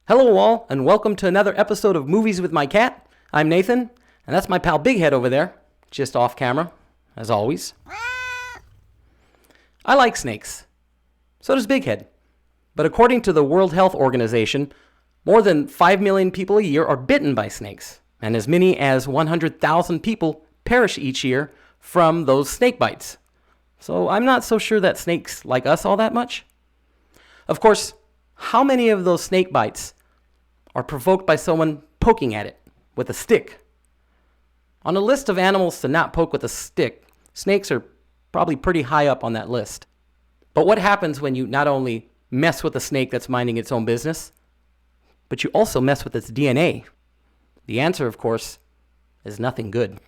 Hello all, and welcome to another episode of Movies with My Cat. I'm Nathan, and that's my pal Big Head over there, just off camera, as always. I like snakes. So does Big Head. But according to the World Health Organization, more than 5 million people a year are bitten by snakes, and as many as 100,000 people perish each year from those snake bites. So I'm not so sure that snakes like us all that much. Of course, how many of those snake bites are provoked by someone poking at it with a stick? On a list of animals to not poke with a stick, snakes are probably pretty high up on that list. But what happens when you not only mess with a snake that's minding its own business, but you also mess with its DNA? The answer, of course, is nothing good.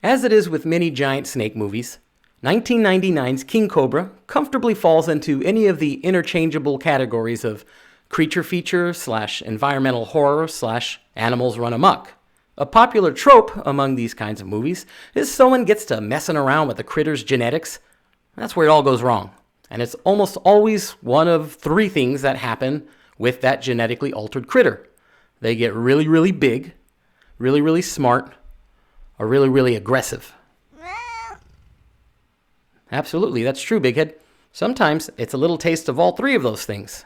As it is with many giant snake movies, 1999's King Cobra comfortably falls into any of the interchangeable categories of creature feature / environmental horror / animals run amok. A popular trope among these kinds of movies is someone gets to messing around with the critter's genetics. That's where it all goes wrong. And it's almost always one of three things that happen with that genetically altered critter. They get really, really big, really, really smart, or really, really aggressive. Absolutely, that's true, Big Head. Sometimes it's a little taste of all three of those things.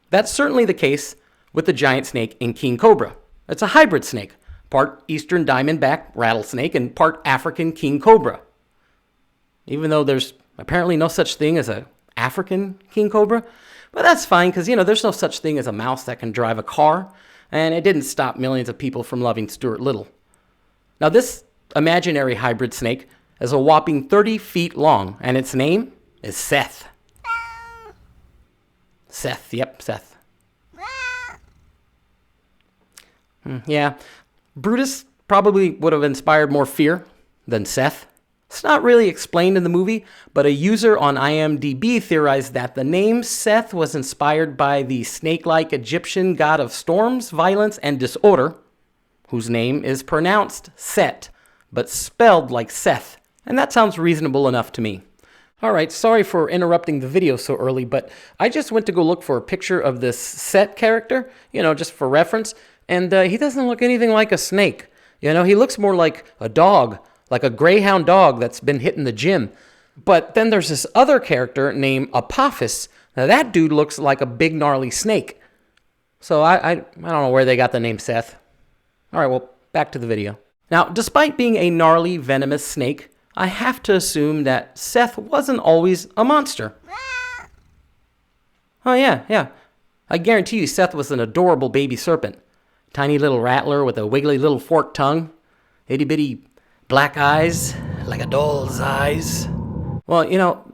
That's certainly the case with the giant snake in King Cobra. It's a hybrid snake, part eastern diamondback rattlesnake and part African king cobra. Even though there's apparently no such thing as an African king cobra, but that's fine because, there's no such thing as a mouse that can drive a car, and it didn't stop millions of people from loving Stuart Little. Now, this imaginary hybrid snake is a whopping 30 feet long, and its name is Seth. Seth, yep, Seth. Yeah, Brutus probably would have inspired more fear than Seth. It's not really explained in the movie, but a user on IMDb theorized that the name Seth was inspired by the snake-like Egyptian god of storms, violence, and disorder, whose name is pronounced Set, but spelled like Seth. And that sounds reasonable enough to me. Alright, sorry for interrupting the video so early, but I just went to go look for a picture of this Set character, just for reference, and he doesn't look anything like a snake. He looks more like a dog, like a greyhound dog that's been hitting the gym. But then there's this other character named Apophis. Now that dude looks like a big gnarly snake. So I don't know where they got the name Seth. Alright, well, back to the video. Now, despite being a gnarly, venomous snake, I have to assume that Seth wasn't always a monster. Oh yeah. I guarantee you Seth was an adorable baby serpent. Tiny little rattler with a wiggly little forked tongue. Itty-bitty black eyes, like a doll's eyes. Well,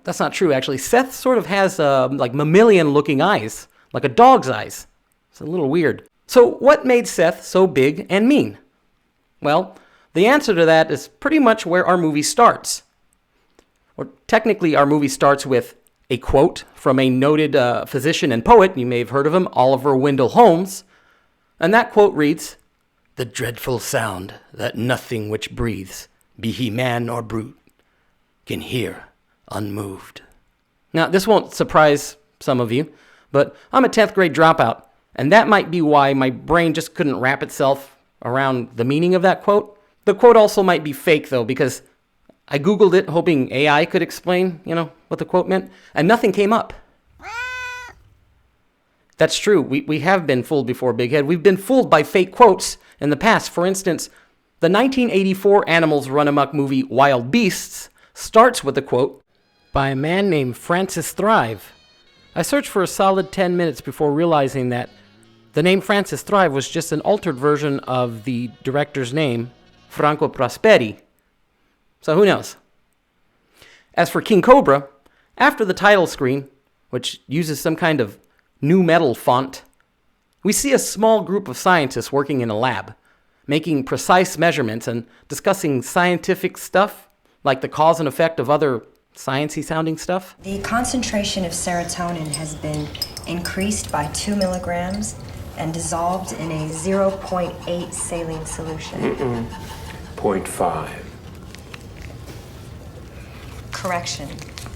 that's not true, actually. Seth sort of has, mammalian-looking eyes, like a dog's eyes. It's a little weird. So what made Seth so big and mean? Well, the answer to that is pretty much where our movie starts. Or technically, our movie starts with a quote from a noted physician and poet. You may have heard of him, Oliver Wendell Holmes. And that quote reads, "The dreadful sound that nothing which breathes, be he man or brute, can hear unmoved." Now, this won't surprise some of you, but I'm a 10th grade dropout. And that might be why my brain just couldn't wrap itself around the meaning of that quote. The quote also might be fake, though, because I Googled it hoping AI could explain, what the quote meant, and nothing came up. That's true. We have been fooled before, Big Head. We've been fooled by fake quotes in the past. For instance, the 1984 Animals Run Amok movie Wild Beasts starts with a quote by a man named Francis Thrive. I searched for a solid 10 minutes before realizing that the name Francis Thrive was just an altered version of the director's name, Franco Prosperi. So who knows? As for King Cobra, after the title screen, which uses some kind of new metal font, we see a small group of scientists working in a lab, making precise measurements and discussing scientific stuff, like the cause and effect of other sciencey sounding stuff. The concentration of serotonin has been increased by 2 milligrams, and dissolved in a 0.8 saline solution. 0.5. Correction,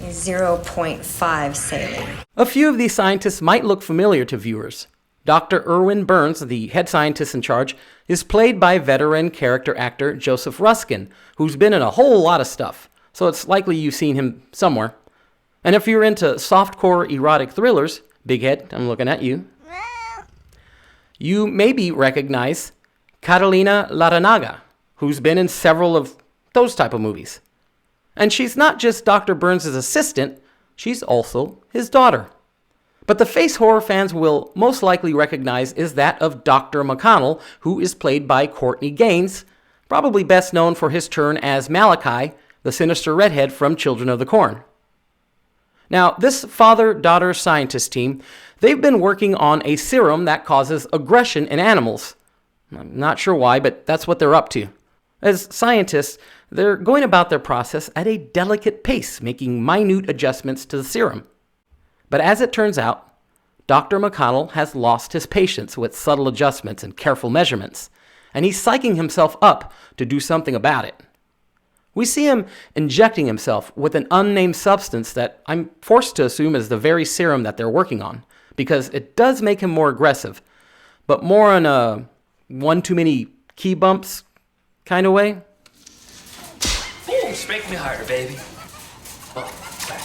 is 0.5 saline. A few of these scientists might look familiar to viewers. Dr. Irwin Burns, the head scientist in charge, is played by veteran character actor Joseph Ruskin, who's been in a whole lot of stuff, so it's likely you've seen him somewhere. And if you're into softcore erotic thrillers, Big Head, I'm looking at you, you maybe recognize Carolina Laranaga, who's been in several of those type of movies. And she's not just Dr. Burns' assistant, she's also his daughter. But the face horror fans will most likely recognize is that of Dr. McConnell, who is played by Courtney Gaines, probably best known for his turn as Malachi, the sinister redhead from Children of the Corn. Now, this father-daughter scientist team, they've been working on a serum that causes aggression in animals. I'm not sure why, but that's what they're up to. As scientists, they're going about their process at a delicate pace, making minute adjustments to the serum. But as it turns out, Dr. McConnell has lost his patience with subtle adjustments and careful measurements, and he's psyching himself up to do something about it. We see him injecting himself with an unnamed substance that I'm forced to assume is the very serum that they're working on, because it does make him more aggressive, but more in a one too many key bumps kind of way. Boom, spank me harder, baby. Oh, back.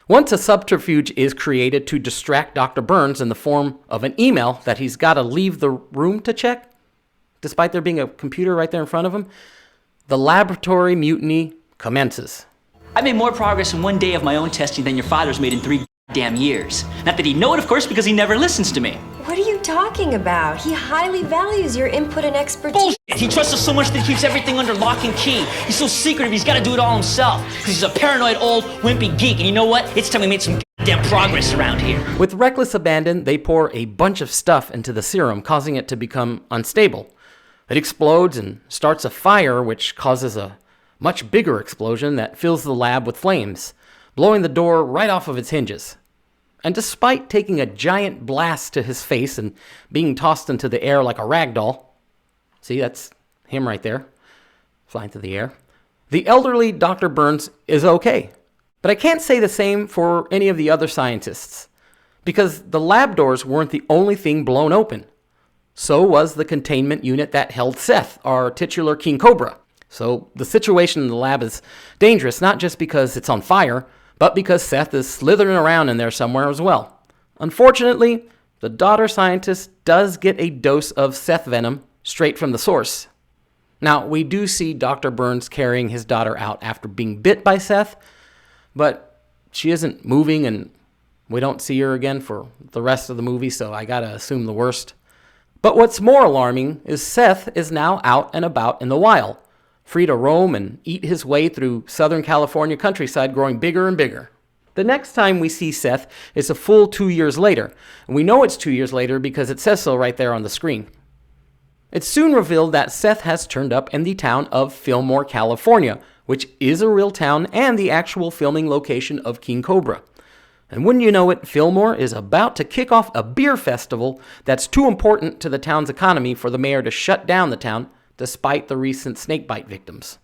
Once a subterfuge is created to distract Dr. Burns in the form of an email that he's got to leave the room to check, despite there being a computer right there in front of him, the laboratory mutiny commences. I made more progress in one day of my own testing than your father's made in 3 damn years. Not that he'd know it, of course, because he never listens to me. What are you talking about? He highly values your input and expertise. Bullshit! He trusts us so much that he keeps everything under lock and key. He's so secretive, he's got to do it all himself. Because he's a paranoid old wimpy geek. And you know what? It's time we made some damn progress around here. With reckless abandon, they pour a bunch of stuff into the serum, causing it to become unstable. It explodes and starts a fire, which causes a much bigger explosion that fills the lab with flames, blowing the door right off of its hinges. And despite taking a giant blast to his face and being tossed into the air like a rag doll, see, that's him right there, flying through the air, the elderly Dr. Burns is okay. But I can't say the same for any of the other scientists, because the lab doors weren't the only thing blown open. So was the containment unit that held Seth, our titular King Cobra. So the situation in the lab is dangerous, not just because it's on fire, but because Seth is slithering around in there somewhere as well. Unfortunately, the daughter scientist does get a dose of Seth venom straight from the source. Now, we do see Dr. Burns carrying his daughter out after being bit by Seth, but she isn't moving and we don't see her again for the rest of the movie, so I gotta assume the worst. But what's more alarming is Seth is now out and about in the wild, free to roam and eat his way through Southern California countryside, growing bigger and bigger. The next time we see Seth is a full 2 years later, and we know it's 2 years later because it says so right there on the screen. It's soon revealed that Seth has turned up in the town of Fillmore, California, which is a real town and the actual filming location of King Cobra. And wouldn't you know it, Fillmore is about to kick off a beer festival that's too important to the town's economy for the mayor to shut down the town, despite the recent snakebite victims.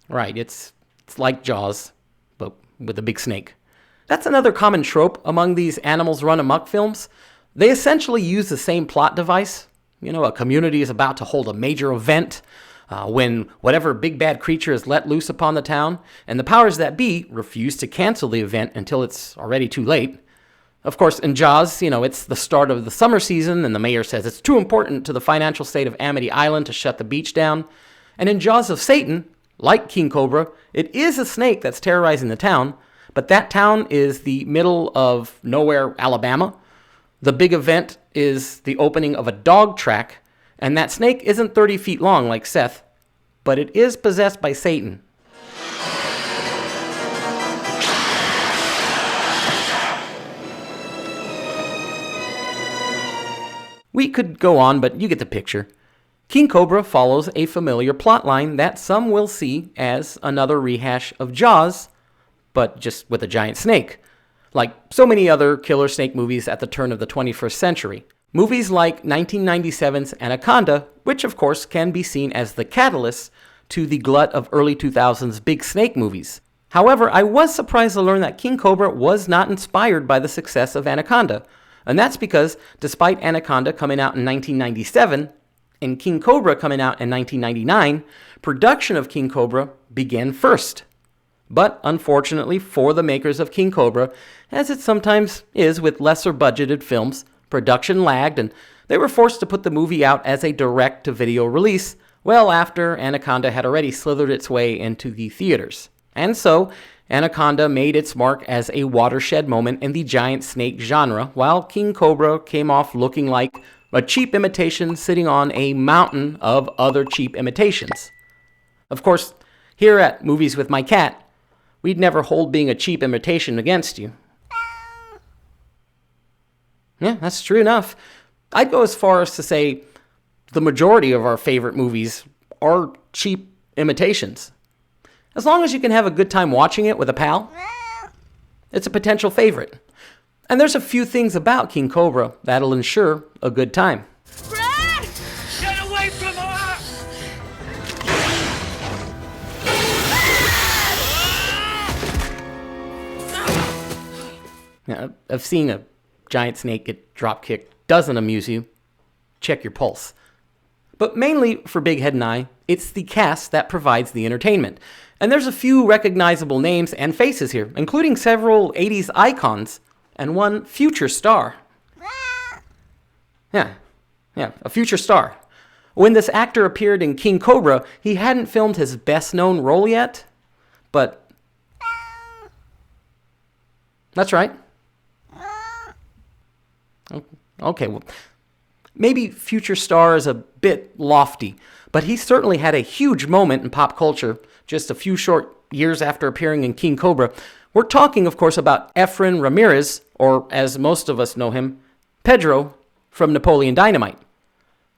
Right, it's like Jaws, but with a big snake. That's another common trope among these animals run amok films. They essentially use the same plot device. You know, a community is about to hold a major event when whatever big bad creature is let loose upon the town, and the powers that be refuse to cancel the event until it's already too late. Of course, in Jaws, it's the start of the summer season, and the mayor says it's too important to the financial state of Amity Island to shut the beach down. And in Jaws of Satan, like King Cobra, it is a snake that's terrorizing the town, but that town is the middle of nowhere, Alabama. The big event is the opening of a dog track, and that snake isn't 30 feet long like Seth, but it is possessed by Satan. We could go on, but you get the picture. King Cobra follows a familiar plotline that some will see as another rehash of Jaws, but just with a giant snake. Like so many other killer snake movies at the turn of the 21st century. Movies like 1997's Anaconda, which of course can be seen as the catalyst to the glut of early 2000s big snake movies. However, I was surprised to learn that King Cobra was not inspired by the success of Anaconda. And that's because, despite Anaconda coming out in 1997 and King Cobra coming out in 1999, production of King Cobra began first. But unfortunately for the makers of King Cobra, as it sometimes is with lesser budgeted films, production lagged and they were forced to put the movie out as a direct-to-video release well after Anaconda had already slithered its way into the theaters. And so, Anaconda made its mark as a watershed moment in the giant snake genre, while King Cobra came off looking like a cheap imitation sitting on a mountain of other cheap imitations. Of course, here at Movies with My Cat, we'd never hold being a cheap imitation against you. Yeah, that's true enough. I'd go as far as to say the majority of our favorite movies are cheap imitations. As long as you can have a good time watching it with a pal, it's a potential favorite. And there's a few things about King Cobra that'll ensure a good time. Brad! Get away from her! Now, if seeing a giant snake get drop kicked doesn't amuse you, check your pulse. But mainly for Big Head and I, it's the cast that provides the entertainment. And there's a few recognizable names and faces here, including several 80s icons and one future star. Yeah, a future star. When this actor appeared in King Cobra, he hadn't filmed his best-known role yet, but... That's right. Okay, well, maybe future star is a bit lofty, but he certainly had a huge moment in pop culture just a few short years after appearing in King Cobra. We're talking, of course, about Efren Ramirez, or as most of us know him, Pedro from Napoleon Dynamite.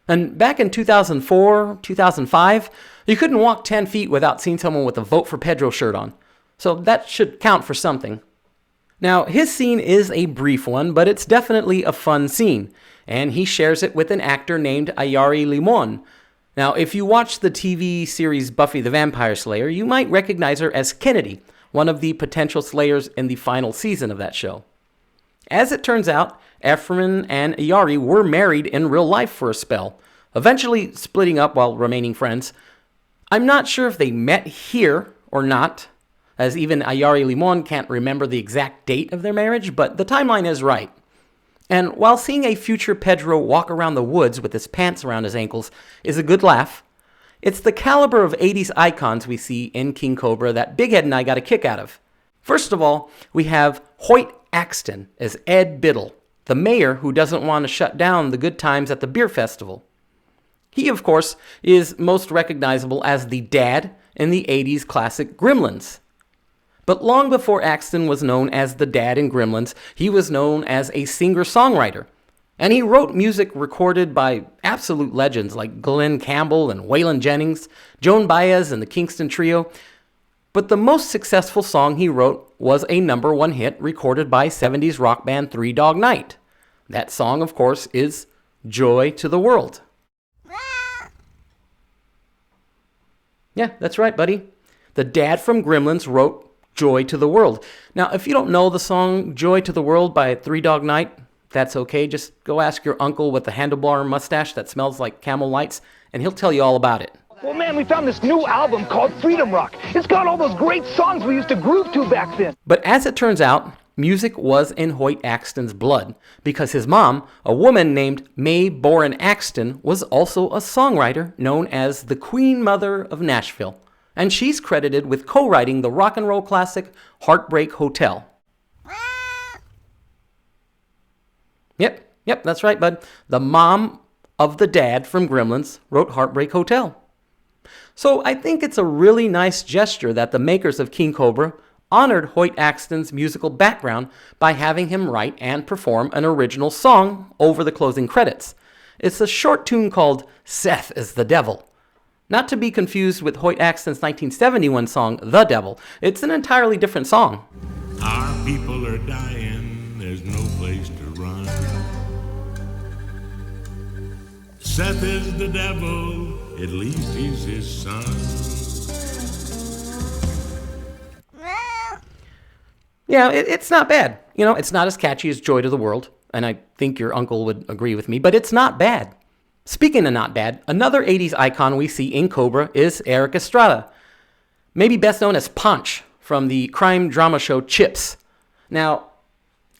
And back in 2004, 2005, you couldn't walk 10 feet without seeing someone with a Vote for Pedro shirt on. So that should count for something. Now, his scene is a brief one, but it's definitely a fun scene, and he shares it with an actor named Ayari Limon. Now, if you watch the TV series Buffy the Vampire Slayer, you might recognize her as Kennedy, one of the potential slayers in the final season of that show. As it turns out, Efren and Ayari were married in real life for a spell, eventually splitting up while remaining friends. I'm not sure if they met here or not, as even Ayari Limon can't remember the exact date of their marriage, but the timeline is right. And while seeing a future Pedro walk around the woods with his pants around his ankles is a good laugh, it's the caliber of 80s icons we see in King Cobra that Big Head and I got a kick out of. First of all, we have Hoyt Axton as Ed Biddle, the mayor who doesn't want to shut down the good times at the beer festival. He, of course, is most recognizable as the dad in the 80s classic Gremlins. But long before Axton was known as the dad in Gremlins, he was known as a singer-songwriter. And he wrote music recorded by absolute legends like Glenn Campbell and Waylon Jennings, Joan Baez and the Kingston Trio. But the most successful song he wrote was a #1 hit recorded by 70s rock band Three Dog Night. That song, of course, is Joy to the World. Yeah, that's right, buddy. The dad from Gremlins wrote Joy to the World. Now, if you don't know the song Joy to the World by Three Dog Night, that's okay. Just go ask your uncle with the handlebar mustache that smells like Camel Lights, and he'll tell you all about it. Well, man, we found this new album called Freedom Rock. It's got all those great songs we used to groove to back then. But as it turns out, music was in Hoyt Axton's blood, because his mom, a woman named Mae Boren Axton, was also a songwriter known as the Queen Mother of Nashville. And she's credited with co-writing the rock and roll classic Heartbreak Hotel. Yep, that's right, bud. The mom of the dad from Gremlins wrote Heartbreak Hotel. So I think it's a really nice gesture that the makers of King Cobra honored Hoyt Axton's musical background by having him write and perform an original song over the closing credits. It's a short tune called Seth is the Devil. Not to be confused with Hoyt Axton's 1971 song, The Devil. It's an entirely different song. Our people are dying, there's no place to run. Seth is the devil, at least he's his son. Yeah, it's not bad. You know, it's not as catchy as Joy to the World, and I think your uncle would agree with me, but it's not bad. Speaking of not bad, another 80s icon we see in Cobra is Erik Estrada, maybe best known as Punch from the crime drama show Chips. Now,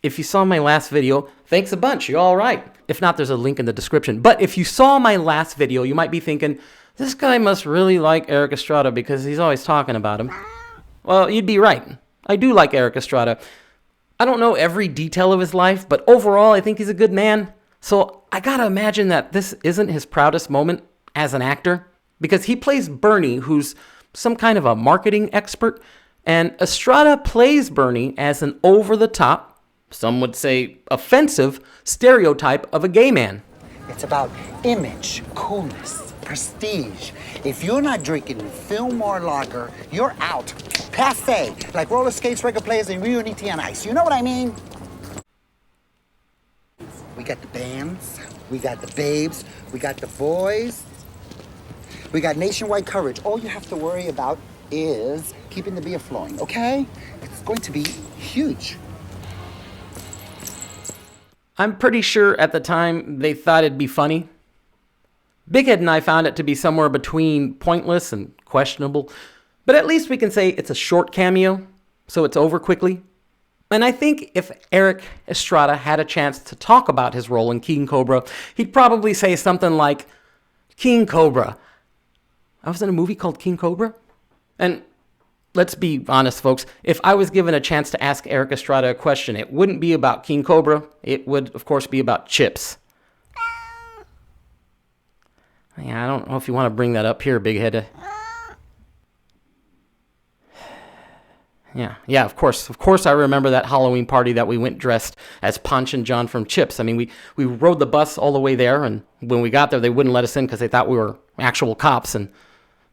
if you saw my last video, thanks a bunch, you're all right. If not, there's a link in the description. But if you saw my last video, you might be thinking, this guy must really like Erik Estrada because he's always talking about him. Well, you'd be right. I do like Erik Estrada. I don't know every detail of his life, but overall, I think he's a good man. So I gotta imagine that this isn't his proudest moment as an actor, because he plays Bernie, who's some kind of a marketing expert, and Estrada plays Bernie as an over-the-top, some would say offensive, stereotype of a gay man. It's about image, coolness, prestige. If you're not drinking Fillmore lager, you're out. Passe, like roller skates, record players, and Rio Niti on ice. You know what I mean? We got the bands, we got the babes, we got the boys, we got nationwide coverage. All you have to worry about is keeping the beer flowing, okay? It's going to be huge. I'm pretty sure at the time they thought it'd be funny. Big Head and I found it to be somewhere between pointless and questionable, but at least we can say it's a short cameo, so it's over quickly. And I think if Erik Estrada had a chance to talk about his role in King Cobra, he'd probably say something like, King Cobra. I was in a movie called King Cobra? And let's be honest, folks, if I was given a chance to ask Erik Estrada a question, it wouldn't be about King Cobra. It would, of course, be about chips. Yeah, I don't know if you want to bring that up here, Big Head. Yeah, of course. Of course I remember that Halloween party that we went dressed as Punch and John from Chips. I mean, we rode the bus all the way there, and when we got there, they wouldn't let us in because they thought we were actual cops. And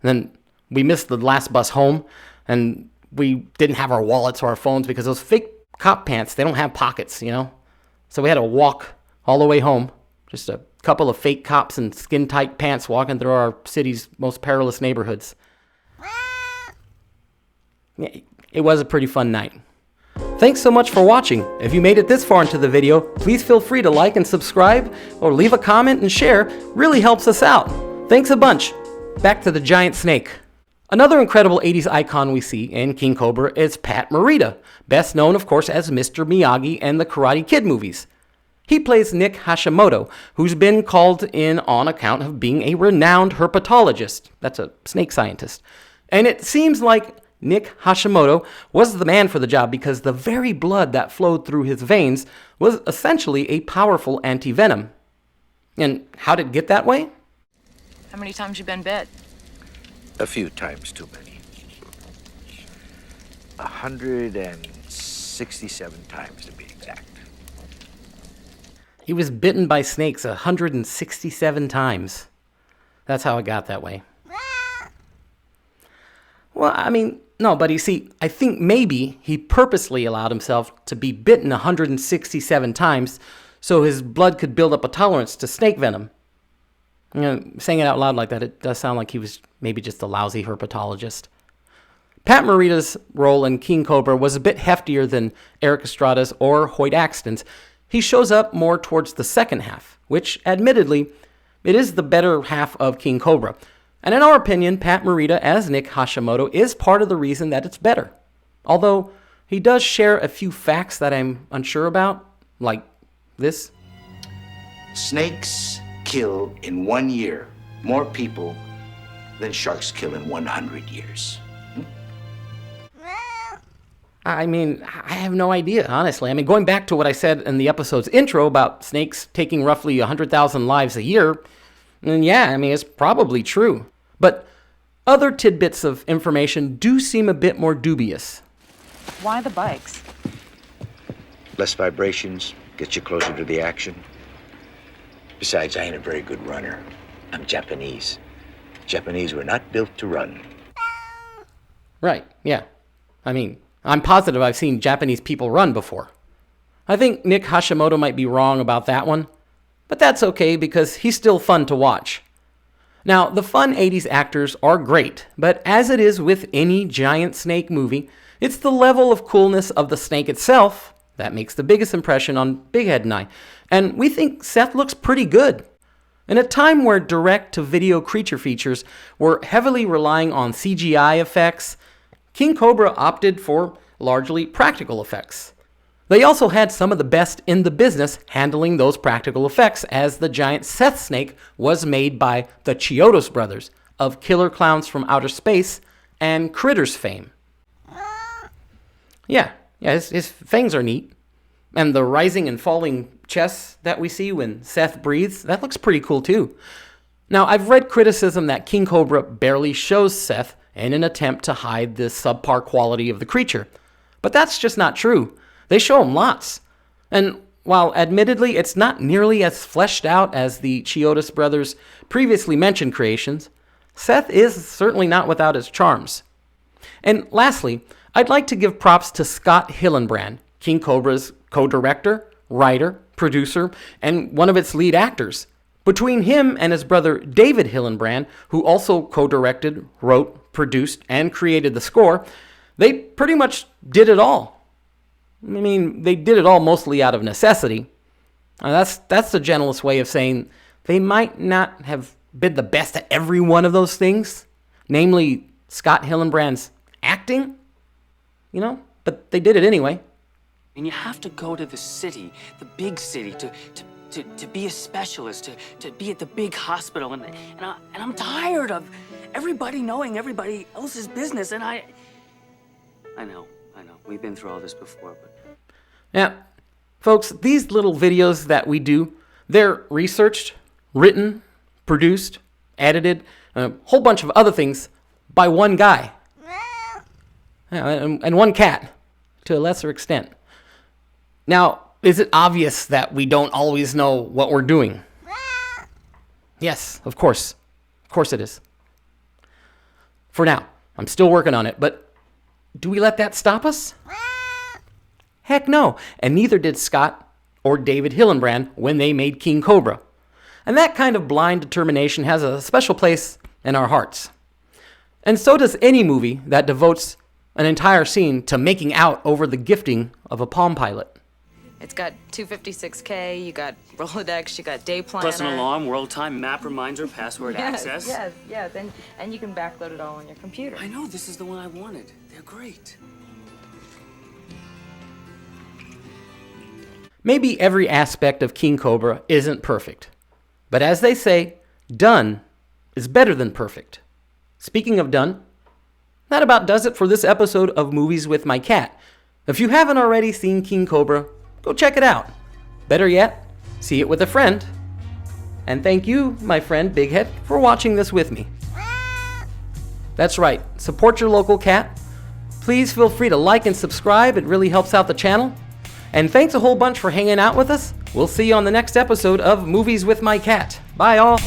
then we missed the last bus home, and we didn't have our wallets or our phones because those fake cop pants, they don't have pockets, you know? So we had to walk all the way home, just a couple of fake cops in skin-tight pants walking through our city's most perilous neighborhoods. Yeah, it was a pretty fun night. Thanks so much for watching. If you made it this far into the video, please feel free to like and subscribe, or leave a comment and share. Really helps us out. Thanks a bunch. Back to the giant snake. Another incredible 80s icon we see in King Cobra is Pat Morita, best known, of course, as Mr. Miyagi and the Karate Kid movies. He plays Nick Hashimoto, who's been called in on account of being a renowned herpetologist. That's a snake scientist. And it seems like Nick Hashimoto was the man for the job because the very blood that flowed through his veins was essentially a powerful anti-venom. And how did it get that way? How many times you been bit? A few times too many. 167 times to be exact. He was bitten by snakes 167 times. That's how it got that way. Well, I mean, no, but you see, I think maybe he purposely allowed himself to be bitten 167 times so his blood could build up a tolerance to snake venom. You know, saying it out loud like that, it does sound like he was maybe just a lousy herpetologist. Pat Morita's role in King Cobra was a bit heftier than Erik Estrada's or Hoyt Axton's. He shows up more towards the second half, which, admittedly, it is the better half of King Cobra. And in our opinion, Pat Morita as Nick Hashimoto is part of the reason that it's better. Although, he does share a few facts that I'm unsure about, like this. Snakes kill in 1 year more people than sharks kill in 100 years. I mean, I have no idea, honestly. I mean, going back to what I said in the episode's intro about snakes taking roughly 100,000 lives a year, and yeah, I mean, it's probably true. But other tidbits of information do seem a bit more dubious. Why the bikes? Less vibrations, gets you closer to the action. Besides, I ain't a very good runner. I'm Japanese. Japanese were not built to run. Right, yeah. I mean, I'm positive I've seen Japanese people run before. I think Nick Hashimoto might be wrong about that one, but that's okay because he's still fun to watch. Now, the fun 80s actors are great, but as it is with any giant snake movie, it's the level of coolness of the snake itself that makes the biggest impression on Big Head and I. And we think Seth looks pretty good. In a time where direct-to-video creature features were heavily relying on CGI effects, King Cobra opted for largely practical effects. They also had some of the best in the business handling those practical effects, as the giant Seth snake was made by the Chiodos brothers of Killer Clowns from Outer Space and Critters fame. Yeah, his fangs are neat. And the rising and falling chests that we see when Seth breathes, that looks pretty cool too. Now, I've read criticism that King Cobra barely shows Seth in an attempt to hide the subpar quality of the creature. But that's just not true. They show him lots. And while admittedly it's not nearly as fleshed out as the Chiodos brothers' previously mentioned creations, Seth is certainly not without his charms. And lastly, I'd like to give props to Scott Hillenbrand, King Cobra's co-director, writer, producer, and one of its lead actors. Between him and his brother David Hillenbrand, who also co-directed, wrote, produced, and created the score, they pretty much did it all. I mean, they did it all mostly out of necessity. That's the gentlest way of saying they might not have been the best at every one of those things, namely Scott Hillenbrand's acting, but they did it anyway. And you have to go to the city, the big city, to be a specialist, to be at the big hospital, and I'm tired of everybody knowing everybody else's business, and I know, we've been through all this before, but... Now, folks, these little videos that we do, they're researched, written, produced, edited, and a whole bunch of other things by one guy. And one cat, to a lesser extent. Now, is it obvious that we don't always know what we're doing? Yes, of course. Of course it is. For now, I'm still working on it, but do we let that stop us? Heck no, and neither did Scott or David Hillenbrand when they made King Cobra. And that kind of blind determination has a special place in our hearts. And so does any movie that devotes an entire scene to making out over the gifting of a Palm Pilot. It's got 256K, you got Rolodex, you got day planner. Plus an alarm, world time, map reminder, password access. Yes, and you can backload it all on your computer. I know, this is the one I wanted. They're great. Maybe every aspect of King Cobra isn't perfect. But as they say, done is better than perfect. Speaking of done, that about does it for this episode of Movies with My Cat. If you haven't already seen King Cobra, go check it out. Better yet, see it with a friend. And thank you, my friend Big Head, for watching this with me. That's right, support your local cat. Please feel free to like and subscribe, it really helps out the channel. And thanks a whole bunch for hanging out with us. We'll see you on the next episode of Movies with My Cat. Bye, all.